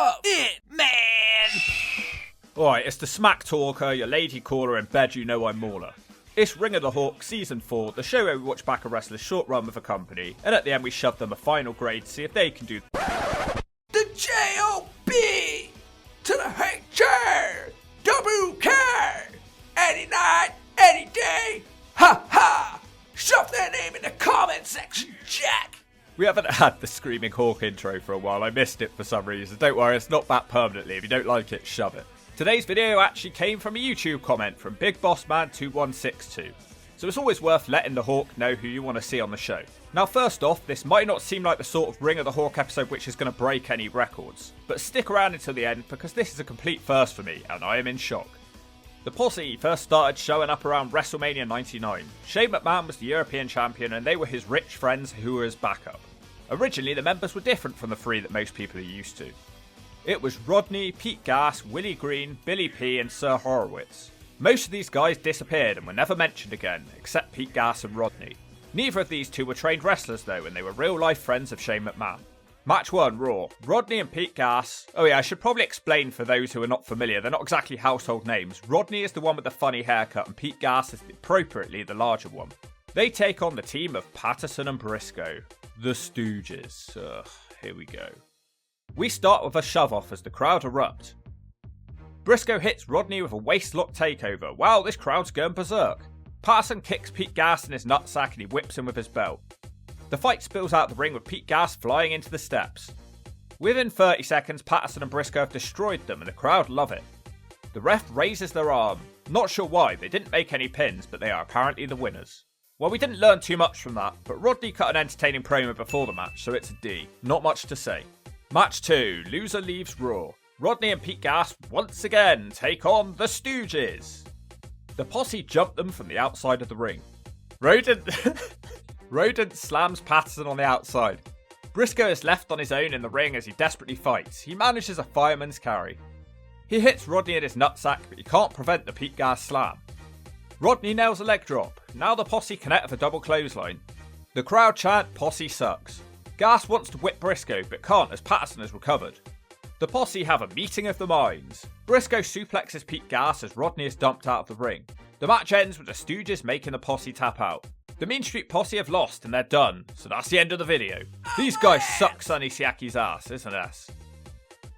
Shove it, man! Alright, it's the smack talker, your lady caller in bed, you know I'm Mauler. It's Ring of the Hawk Season 4, the show where we watch back a wrestler's short run with a company, and at the end we shove them a final grade to see if they can do the J.O.B. to the H.R.W.K. Any night, any day, ha ha! Shove their name in the comment section, Jack! We haven't had the Screaming Hawk intro for a while, I missed it for some reason. Don't worry, it's not back permanently. If you don't like it, shove it. Today's video actually came from a YouTube comment from Big Boss Man 2162. So it's always worth letting the Hawk know who you want to see on the show. Now first off, this might not seem like the sort of Ring of the Hawk episode which is going to break any records, but stick around until the end because this is a complete first for me and I am in shock. The Posse first started showing up around WrestleMania 99. Shane McMahon was the European champion and they were his rich friends who were his backup. Originally the members were different from the three that most people are used to. It was Rodney, Pete Gas, Willie Green, Billy P and Sir Horowitz. Most of these guys disappeared and were never mentioned again, except Pete Gas and Rodney. Neither of these two were trained wrestlers though, and they were real life friends of Shane McMahon. Match 1, Raw. Rodney and Pete Gas. Oh yeah, I should probably explain for those who are not familiar, they're not exactly household names. Rodney is the one with the funny haircut and Pete Gas is appropriately the larger one. They take on the team of Patterson and Briscoe. The Stooges. Here we go. We start with a shove-off as the crowd erupt. Briscoe hits Rodney with a waist-lock takeover. Wow, this crowd's going berserk. Patterson kicks Pete Gas in his nutsack and he whips him with his belt. The fight spills out the ring with Pete Gas flying into the steps. Within 30 seconds, Patterson and Briscoe have destroyed them and the crowd love it. The ref raises their arm. Not sure why, they didn't make any pins, but they are apparently the winners. Well, we didn't learn too much from that, but Rodney cut an entertaining promo before the match, so it's a D. Not much to say. Match 2, loser leaves Raw. Rodney and Pete Gas once again take on the Stooges. The Posse jump them from the outside of the ring. Rodent slams Patterson on the outside. Briscoe is left on his own in the ring as he desperately fights. He manages a fireman's carry. He hits Rodney in his nutsack, but he can't prevent the Pete Gas slam. Rodney nails a leg drop. Now the Posse connect with a double clothesline. The crowd chant, Posse sucks. Gas wants to whip Briscoe, but can't as Patterson has recovered. The Posse have a meeting of the minds. Briscoe suplexes Pete Gas as Rodney is dumped out of the ring. The match ends with the Stooges making the Posse tap out. The Mean Street Posse have lost and they're done, so that's the end of the video. These guys suck Sonny Siaki's ass, isn't it?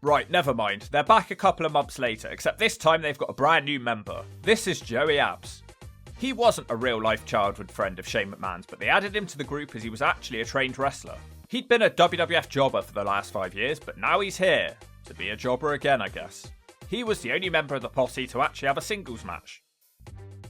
Right, never mind. They're back a couple of months later, except this time they've got a brand new member. This is Joey Abbs. He wasn't a real-life childhood friend of Shane McMahon's, but they added him to the group as he was actually a trained wrestler. He'd been a WWF jobber for the last 5 years, but now he's here. To be a jobber again, I guess. He was the only member of the Posse to actually have a singles match.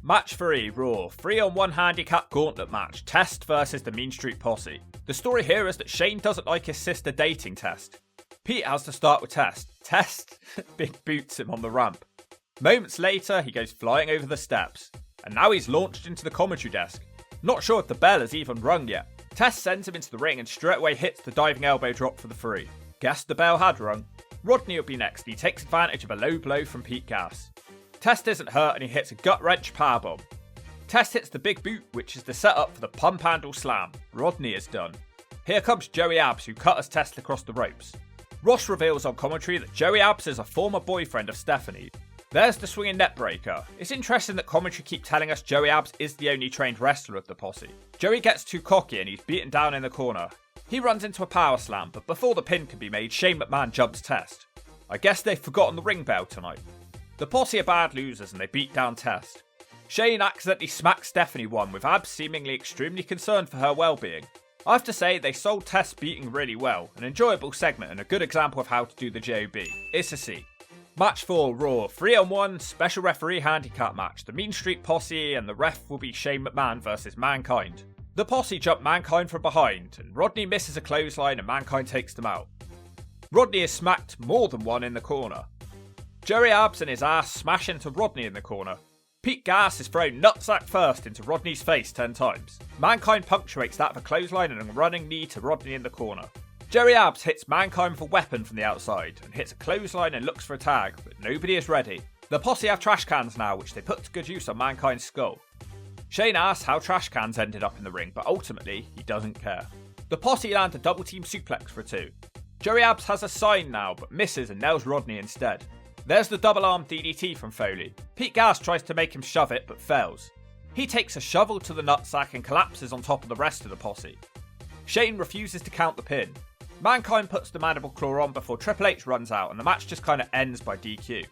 Match 3, Raw. 3-on-1 handicap gauntlet match. Test versus the Mean Street Posse. The story here is that Shane doesn't like his sister dating Test. Pete has to start with Test. Test big boots him on the ramp. Moments later, he goes flying over the steps. And now he's launched into the commentary desk. Not sure if the bell has even rung yet. Test sends him into the ring and straight away hits the diving elbow drop for the 3. Guess the bell had rung. Rodney will be next. He takes advantage of a low blow from Pete Gas. Test isn't hurt and he hits a gut-wrench powerbomb. Test hits the big boot, which is the setup for the pump handle slam. Rodney is done. Here comes Joey Abbs, who cutters Test across the ropes. Ross reveals on commentary that Joey Abbs is a former boyfriend of Stephanie. There's the swinging net breaker. It's interesting that commentary keep telling us Joey Abbs is the only trained wrestler of the Posse. Joey gets too cocky and he's beaten down in the corner. He runs into a power slam, but before the pin can be made, Shane McMahon jumps Test. I guess they've forgotten the ring bell tonight. The Posse are bad losers and they beat down Test. Shane accidentally smacks Stephanie one, with Abbs seemingly extremely concerned for her well-being. I have to say, they sold Test beating really well, an enjoyable segment and a good example of how to do the JOB. It's a C. Match 4, Raw. 3-on-1 special referee handicap match. The Mean Street Posse and the ref will be Shane McMahon versus Mankind. The Posse jump Mankind from behind, and Rodney misses a clothesline and Mankind takes them out. Rodney is smacked more than one in the corner. Joey Abbs and his ass smash into Rodney in the corner. Pete Gas is thrown nutsack first into Rodney's face 10 times. Mankind punctuates that with a clothesline and a running knee to Rodney in the corner. Joey Abbs hits Mankind with a weapon from the outside and hits a clothesline and looks for a tag, but nobody is ready. The Posse have trash cans now, which they put to good use on Mankind's skull. Shane asks how trash cans ended up in the ring, but ultimately, he doesn't care. The Posse land a double team suplex for a 2. Joey Abbs has a sign now, but misses and nails Rodney instead. There's the double arm DDT from Foley. Pete Gas tries to make him shove it, but fails. He takes a shovel to the nutsack and collapses on top of the rest of the posse. Shane refuses to count the pin. Mankind puts the mandible claw on before Triple H runs out, and the match just kinda ends by DQ.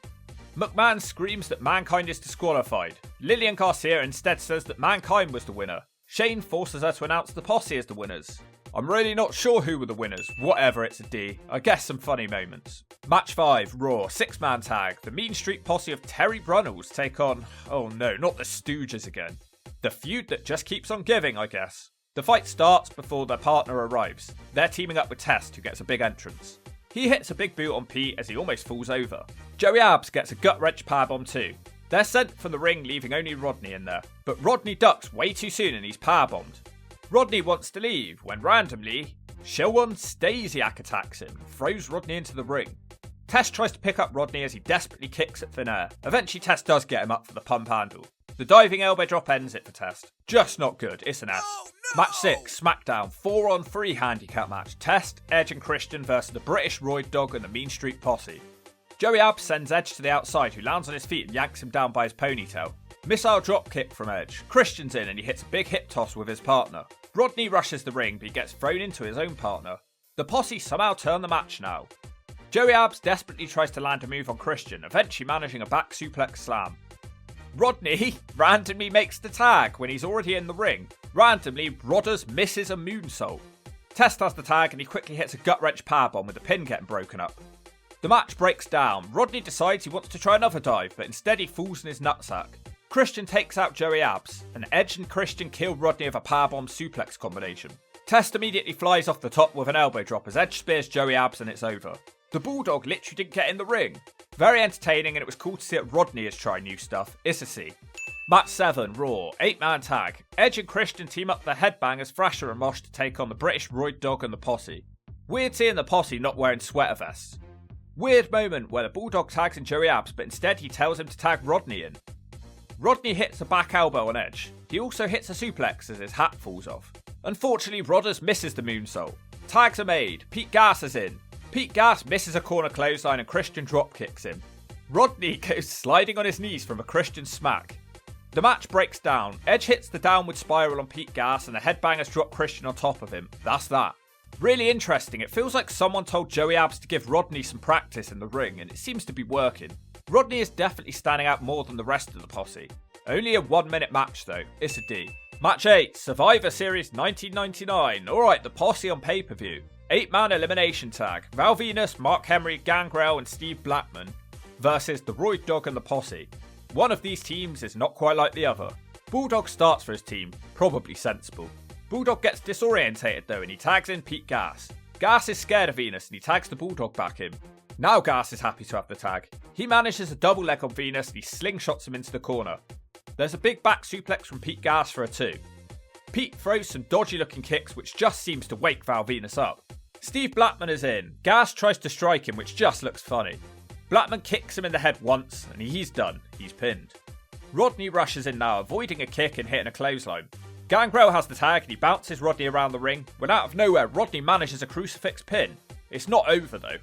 McMahon screams that Mankind is disqualified. Lillian Garcia instead says that Mankind was the winner. Shane forces her to announce the posse as the winners. I'm really not sure who were the winners. Whatever, it's a D. I guess some funny moments. Match 5, Raw, 6-man tag. The Mean Street Posse of Terry Brunnels take on... oh no, not the Stooges again. The feud that just keeps on giving, I guess. The fight starts before their partner arrives. They're teaming up with Test, who gets a big entrance. He hits a big boot on Pete as he almost falls over. Joey Abbs gets a gut-wrench powerbomb too. They're sent from the ring, leaving only Rodney in there. But Rodney ducks way too soon and he's powerbombed. Rodney wants to leave when randomly, Shilwon Stasiak attacks him, throws Rodney into the ring. Test tries to pick up Rodney as he desperately kicks at thin air. Eventually Test does get him up for the pump handle. The diving elbow drop ends it for Test. Just not good, it's an S. Oh, no! Match 6, SmackDown, 4-on-3 handicap match. Test, Edge and Christian versus the British Roid Dogg and the Mean Street Posse. Joey Abbs sends Edge to the outside, who lands on his feet and yanks him down by his ponytail. Missile drop kick from Edge. Christian's in and he hits a big hip toss with his partner. Rodney rushes the ring, but he gets thrown into his own partner. The posse somehow turn the match now. Joey Abbs desperately tries to land a move on Christian, eventually managing a back suplex slam. Rodney randomly makes the tag when he's already in the ring. Randomly, Rodders misses a moonsault. Test has the tag and he quickly hits a gut-wrench powerbomb with the pin getting broken up. The match breaks down. Rodney decides he wants to try another dive, but instead he falls in his nutsack. Christian takes out Joey Abbs, and Edge and Christian kill Rodney with a powerbomb suplex combination. Test immediately flies off the top with an elbow drop as Edge spears Joey Abbs and it's over. The Bulldog literally didn't get in the ring. Very entertaining, and it was cool to see that Rodney is trying new stuff. It's a C. Match 7, Raw, 8-man tag. Edge and Christian team up the Headbangers, Thrasher and Mosh to take on the British Roid Dogg and the Posse. Weird seeing the Posse not wearing sweater vests. Weird moment where the Bulldog tags in Joey Abbs, but instead he tells him to tag Rodney in. Rodney hits a back elbow on Edge. He also hits a suplex as his hat falls off. Unfortunately, Rodders misses the moonsault. Tags are made. Pete Gas is in. Pete Gas misses a corner clothesline and Christian drop kicks him. Rodney goes sliding on his knees from a Christian smack. The match breaks down. Edge hits the downward spiral on Pete Gas and the Headbangers drop Christian on top of him. That's that. Really interesting. It feels like someone told Joey Abbs to give Rodney some practice in the ring, and it seems to be working. Rodney is definitely standing out more than the rest of the posse. Only a 1-minute match though. It's a D. Match 8, Survivor Series 1999. Alright, the posse on pay-per-view. 8-man elimination tag. Val Venus, Mark Henry, Gangrel and Steve Blackman versus the Roid Dogg and the Posse. One of these teams is not quite like the other. Bulldog starts for his team, probably sensible. Bulldog gets disorientated though and he tags in Pete Gas. Gas is scared of Venus and he tags the Bulldog back in. Now Gas is happy to have the tag. He manages a double leg on Venus and he slingshots him into the corner. There's a big back suplex from Pete Gas for a 2. Pete throws some dodgy looking kicks which just seems to wake Val Venus up. Steve Blackman is in. Gas tries to strike him which just looks funny. Blackman kicks him in the head once and he's done. He's pinned. Rodney rushes in now, avoiding a kick and hitting a clothesline. Gangrel has the tag and he bounces Rodney around the ring, when out of nowhere Rodney manages a crucifix pin. It's not over though.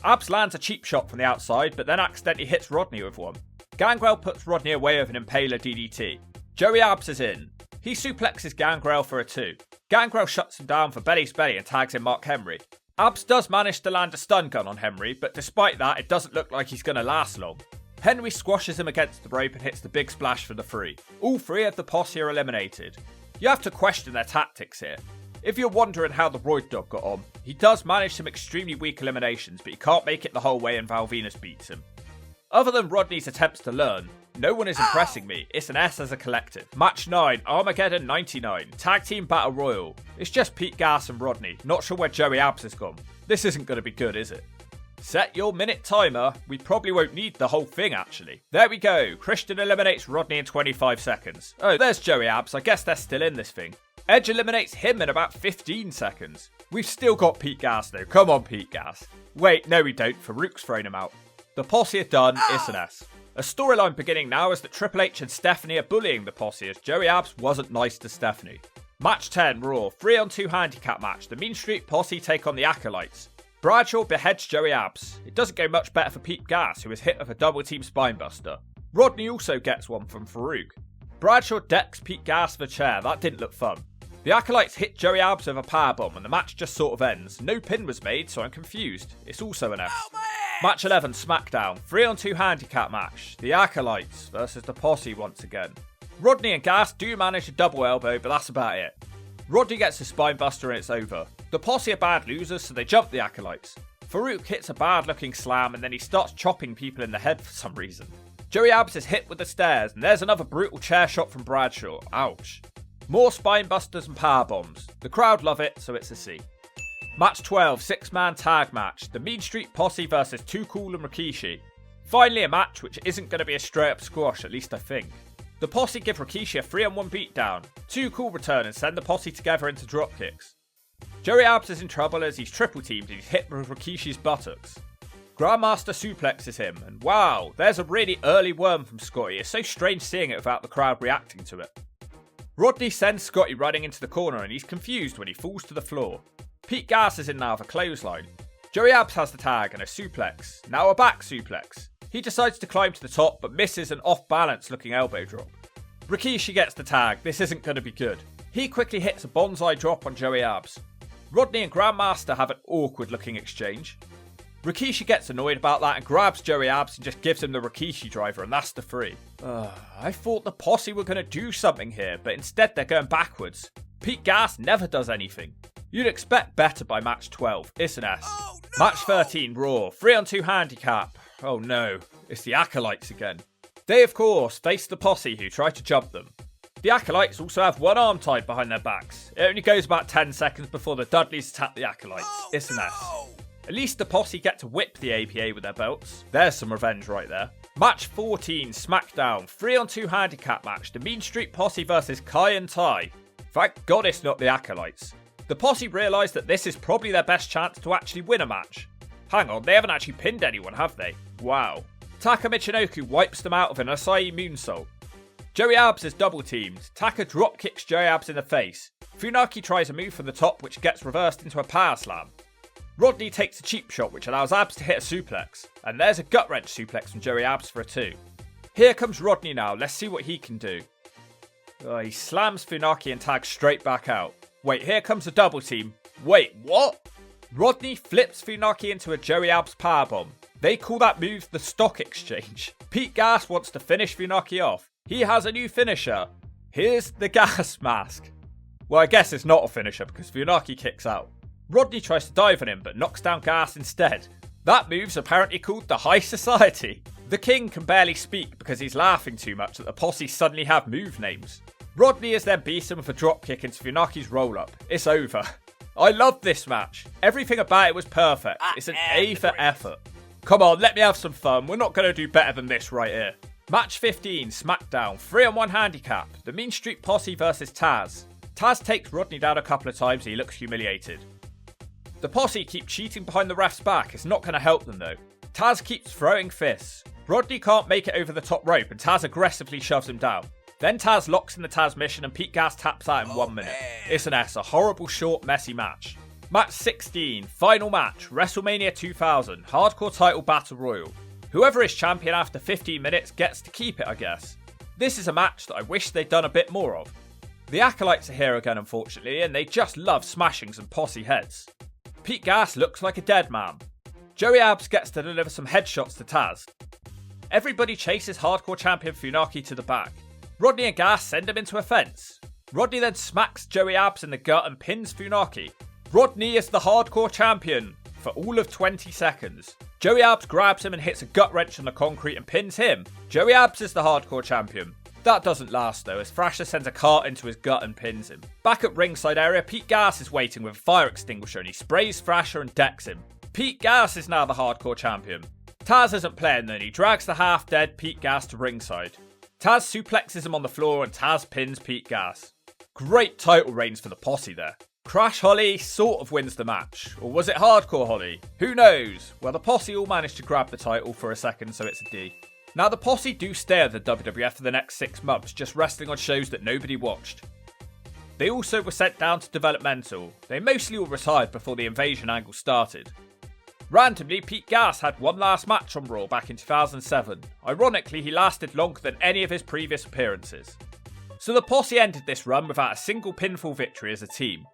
Abbs lands a cheap shot from the outside but then accidentally hits Rodney with one. Gangrel puts Rodney away with an Impaler DDT. Joey Abbs is in. He suplexes Gangrel for a 2. Gangrel shuts him down for belly to belly and tags in Mark Henry. Abbs does manage to land a stun gun on Henry, but despite that it doesn't look like he's going to last long. Henry squashes him against the rope and hits the big splash for the 3. All 3 of the posse are eliminated. You have to question their tactics here. If you're wondering how the Roid Dogg got on, he does manage some extremely weak eliminations, but he can't make it the whole way and Val Venus beats him. Other than Rodney's attempts to learn, no one is impressing me. It's an S as a collective. Match 9, Armageddon 99, Tag Team Battle Royal. It's just Pete Gas and Rodney. Not sure where Joey Abbs has gone. This isn't going to be good, is it? Set your minute timer. We probably won't need the whole thing, actually. There we go. Christian eliminates Rodney in 25 seconds. Oh, there's Joey Abbs. I guess they're still in this thing. Edge eliminates him in about 15 seconds. We've still got Pete Gas, though. Come on, Pete Gas. Wait, no we don't. Farouk's thrown him out. The posse are done. It's an S. A storyline beginning now is that Triple H and Stephanie are bullying the posse as Joey Abbs wasn't nice to Stephanie. Match 10, Raw, 3-on-2 handicap match. The Mean Street Posse take on the Acolytes. Bradshaw beheads Joey Abbs. It doesn't go much better for Pete Gas, who is hit with a double team spinebuster. Rodney also gets one from Farouk. Bradshaw decks Pete Gas for a chair. That didn't look fun. The Acolytes hit Joey Abbs with a powerbomb and the match just sort of ends. No pin was made, so I'm confused. It's also an F. Match 11, SmackDown. 3-on-2 handicap match. The Acolytes versus the Posse once again. Rodney and Gas do manage a double elbow, but that's about it. Rodney gets a spinebuster and it's over. The Posse are bad losers, so they jump the Acolytes. Farouk hits a bad looking slam and then he starts chopping people in the head for some reason. Joey Abbs is hit with the stairs and there's another brutal chair shot from Bradshaw. Ouch. More spinebusters and power bombs. The crowd love it, so it's a C. Match 12, 6-man tag match. The Mean Street Posse versus Too Cool and Rikishi. Finally a match which isn't going to be a straight up squash, at least I think. The Posse give Rikishi a 3-on-1 beatdown. Too Cool return and send the Posse together into dropkicks. Joey Abbs is in trouble as he's triple teamed and he's hit with Rikishi's buttocks. Grandmaster suplexes him, and wow, there's a really early worm from Scotty. It's so strange seeing it without the crowd reacting to it. Rodney sends Scotty running into the corner and he's confused when he falls to the floor. Pete Gas is in now with a clothesline. Joey Abbs has the tag and a suplex. Now a back suplex. He decides to climb to the top but misses an off-balance looking elbow drop. Rikishi gets the tag. This isn't going to be good. He quickly hits a bonsai drop on Joey Abbs. Rodney and Grandmaster have an awkward looking exchange. Rikishi gets annoyed about that and grabs Joey Abbs and just gives him the Rikishi driver, and that's the 3. I thought the Posse were going to do something here, but instead they're going backwards. Pete Gas never does anything. You'd expect better by match 12. It's an S. Oh, no! Match 13, Raw. 3-on-2 handicap. Oh no, it's the Acolytes again. They of course face the Posse who try to jump them. The Acolytes also have one arm tied behind their backs. It only goes about 10 seconds before the Dudleys attack the Acolytes. It's an S. At least the Posse get to whip the APA with their belts. There's some revenge right there. Match 14, SmackDown. 3-on-2 handicap match. The Mean Street Posse versus Kai and Tai. Thank God it's not the Acolytes. The Posse realise that this is probably their best chance to actually win a match. Hang on, they haven't actually pinned anyone, have they? Wow. Taka Michinoku wipes them out of an Asai moonsault. Joey Abbs is double teamed. Taka drop kicks Joey Abbs in the face. Funaki tries a move from the top which gets reversed into a power slam. Rodney takes a cheap shot which allows Abbs to hit a suplex. And there's a gut wrench suplex from Joey Abbs for a 2. Here comes Rodney now, let's see what he can do. He slams Funaki and tags straight back out. Wait, here comes a double team. Wait, what? Rodney flips Funaki into a Joey Abbs powerbomb. They call that move the stock exchange. Pete Gas wants to finish Funaki off. He has a new finisher. Here's the gas mask. Well, I guess it's not a finisher because Funaki kicks out. Rodney tries to dive on him but knocks down Gas instead. That move's apparently called the High Society. The King can barely speak because he's laughing too much that the Posse suddenly have move names. Rodney is then beaten with a dropkick into Funaki's roll-up. It's over. I love this match. Everything about it was perfect. It's an A for effort. Come on, let me have some fun. We're not going to do better than this right here. Match 15, SmackDown. 3-on-1 handicap. The Mean Street Posse versus Taz. Taz takes Rodney down a couple of times and he looks humiliated. The Posse keep cheating behind the ref's back. It's not going to help them though. Taz keeps throwing fists. Rodney can't make it over the top rope and Taz aggressively shoves him down. Then Taz locks in the Taz mission and Pete Gas taps out in 1 minute. It's an S, a horrible, short, messy match. Match 16, final match, WrestleMania 2000, Hardcore Title Battle Royal. Whoever is champion after 15 minutes gets to keep it, I guess. This is a match that I wish they'd done a bit more of. The Acolytes are here again, unfortunately, and they just love smashing some Posse heads. Pete Gas looks like a dead man. Joey Abbs gets to deliver some headshots to Taz. Everybody chases Hardcore Champion Funaki to the back. Rodney and Gas send him into a fence. Rodney then smacks Joey Abbs in the gut and pins Funaki. Rodney is the Hardcore Champion for all of 20 seconds. Joey Abbs grabs him and hits a gut wrench on the concrete and pins him. Joey Abbs is the Hardcore Champion. That doesn't last though, as Thrasher sends a cart into his gut and pins him. Back at ringside area, Pete Gas is waiting with a fire extinguisher and he sprays Thrasher and decks him. Pete Gas is now the Hardcore Champion. Taz isn't playing then, he drags the half-dead Pete Gas to ringside. Taz suplexes him on the floor and Taz pins Pete Gas. Great title reigns for the Posse there. Crash Holly sort of wins the match. Or was it Hardcore Holly? Who knows? Well, the Posse all managed to grab the title for a second, so it's a D. Now, the Posse do stay at the WWF for the next 6 months, just wrestling on shows that nobody watched. They also were sent down to developmental. They mostly all retired before the invasion angle started. Randomly, Pete Gas had one last match on Raw back in 2007. Ironically, he lasted longer than any of his previous appearances. So the Posse ended this run without a single pinfall victory as a team.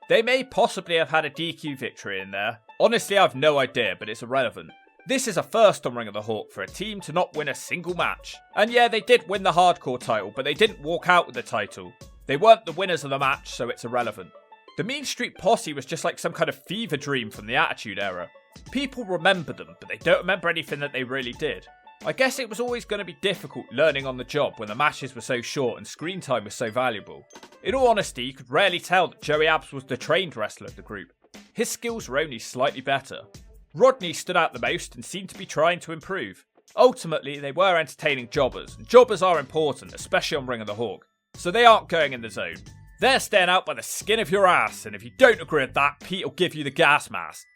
They may possibly have had a DQ victory in there. Honestly, I've no idea, but it's irrelevant. This is a first on Ring of the Hawk for a team to not win a single match. And yeah, they did win the hardcore title, but they didn't walk out with the title. They weren't the winners of the match, so it's irrelevant. The Mean Street Posse was just like some kind of fever dream from the Attitude Era. People remember them, but they don't remember anything that they really did. I guess it was always going to be difficult learning on the job when the matches were so short and screen time was so valuable. In all honesty, you could rarely tell that Joey Abbs was the trained wrestler of the group. His skills were only slightly better. Rodney stood out the most and seemed to be trying to improve. Ultimately, they were entertaining jobbers, and jobbers are important, especially on Ring of the Hawk, so they aren't going in the zone. They're staying out by the skin of your ass, and if you don't agree with that, Pete will give you the gas mask.